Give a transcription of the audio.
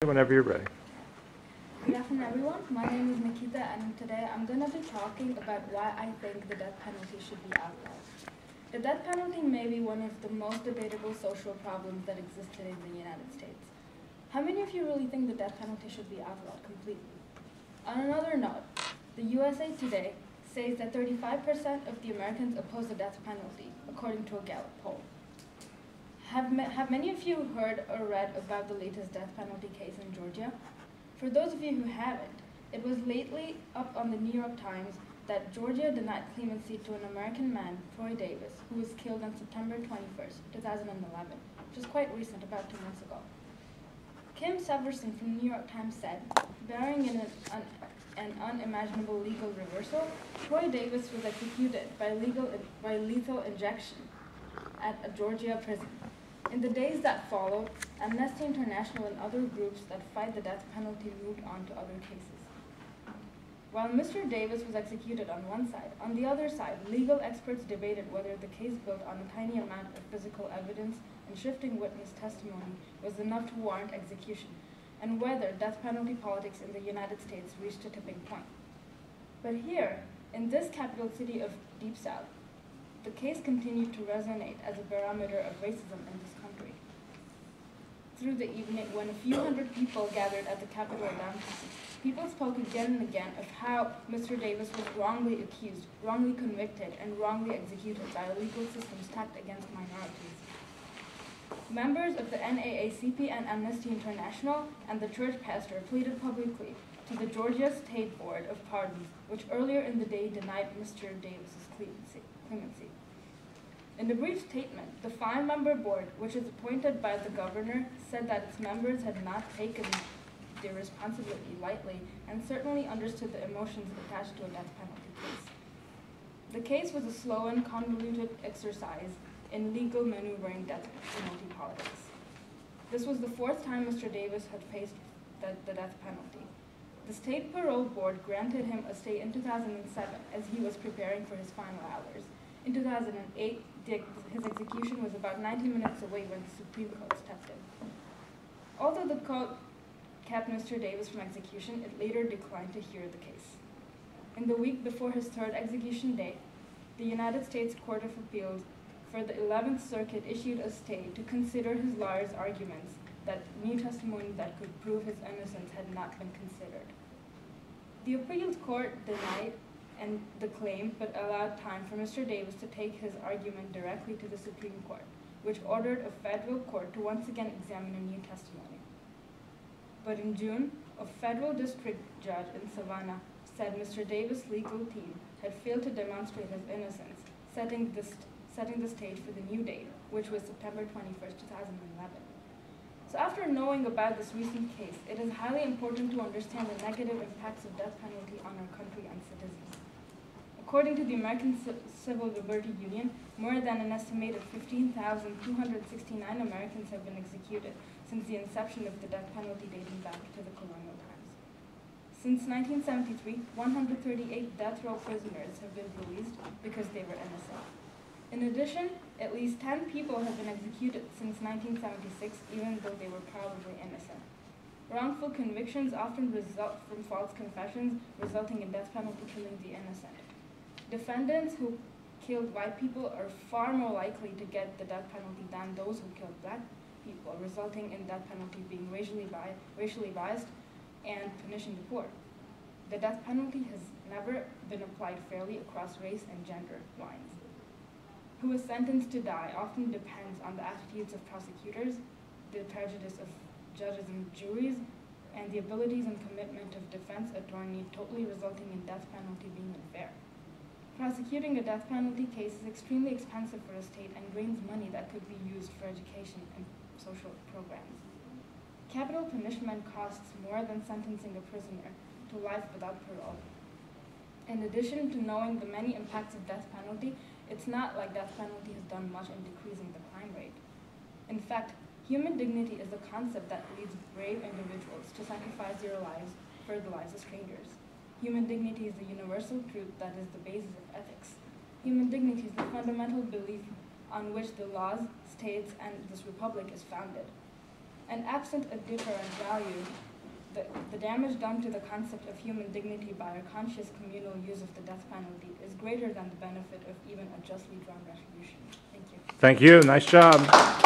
Whenever you're ready. Good afternoon, everyone. My name is Nikita, and today I'm going to be talking about why I think the death penalty should be outlawed. The death penalty may be one of the most debatable social problems that exist today in the United States. How many of you really think the death penalty should be outlawed completely? On another note, the USA Today says that 35% of the Americans oppose the death penalty, according to a Gallup poll. Have many of you heard or read about the latest death penalty case in Georgia? For those of you who haven't, it was lately up on the New York Times that Georgia denied clemency to an American man, Troy Davis, who was killed on September 21st, 2011, which is quite recent, about 2 months ago. Kim Severson from the New York Times said, bearing in an unimaginable legal reversal, Troy Davis was executed by lethal injection at a Georgia prison. In the days that followed, Amnesty International and other groups that fight the death penalty moved on to other cases. While Mr. Davis was executed on one side, on the other side, legal experts debated whether the case built on a tiny amount of physical evidence and shifting witness testimony was enough to warrant execution, and whether death penalty politics in the United States reached a tipping point. But here, in this capital city of Deep South, the case continued to resonate as a barometer of racism in this country. Through the evening, when a few hundred people gathered at the Capitol downtown, people spoke again and again of how Mr. Davis was wrongly accused, wrongly convicted, and wrongly executed by a legal system stacked against minorities. Members of the NAACP and Amnesty International and the church pastor pleaded publicly to the Georgia State Board of Pardons, which earlier in the day denied Mr. Davis's clemency. In a brief statement, the five-member board, which is appointed by the governor, said that its members had not taken their responsibility lightly and certainly understood the emotions attached to a death penalty case. The case was a slow and convoluted exercise in legal maneuvering death penalty politics. This was the fourth time Mr. Davis had faced the death penalty. The state parole board granted him a stay in 2007 as he was preparing for his final hours. In 2008, his execution was about 90 minutes away when the Supreme Court stepped in. Although the court kept Mr. Davis from execution, it later declined to hear the case. In the week before his third execution date, the United States Court of Appeals for the 11th Circuit issued a stay to consider his lawyer's arguments that new testimony that could prove his innocence had not been considered. The appeals court denied the claim, but allowed time for Mr. Davis to take his argument directly to the Supreme Court, which ordered a federal court to once again examine a new testimony. But in June, a federal district judge in Savannah said Mr. Davis' legal team had failed to demonstrate his innocence, setting the stage for the new date, which was September 21st, 2011. So after knowing about this recent case, it is highly important to understand the negative impacts of death penalty on our country and citizens. According to the American Civil Liberty Union, more than an estimated 15,269 Americans have been executed since the inception of the death penalty dating back to the colonial times. Since 1973, 138 death row prisoners have been released because they were innocent. In addition, at least 10 people have been executed since 1976, even though they were probably innocent. Wrongful convictions often result from false confessions, resulting in death penalty killing the innocent. Defendants who killed white people are far more likely to get the death penalty than those who killed black people, resulting in death penalty being racially biased and punishing the poor. The death penalty has never been applied fairly across race and gender lines. Who is sentenced to die often depends on the attitudes of prosecutors, the prejudice of judges and juries, and the abilities and commitment of defense attorney, totally resulting in death penalty being unfair. Prosecuting a death penalty case is extremely expensive for a state and drains money that could be used for education and social programs. Capital punishment costs more than sentencing a prisoner to life without parole. In addition to knowing the many impacts of death penalty, it's not like death penalty has done much in decreasing the crime rate. In fact, human dignity is a concept that leads brave individuals to sacrifice their lives for the lives of strangers. Human dignity is the universal truth that is the basis of ethics. Human dignity is the fundamental belief on which the laws, states, and this republic is founded. And absent a different value, the damage done to the concept of human dignity by a conscious communal use of the death penalty is greater than the benefit of even a justly drawn retribution. Thank you. Thank you. Nice job.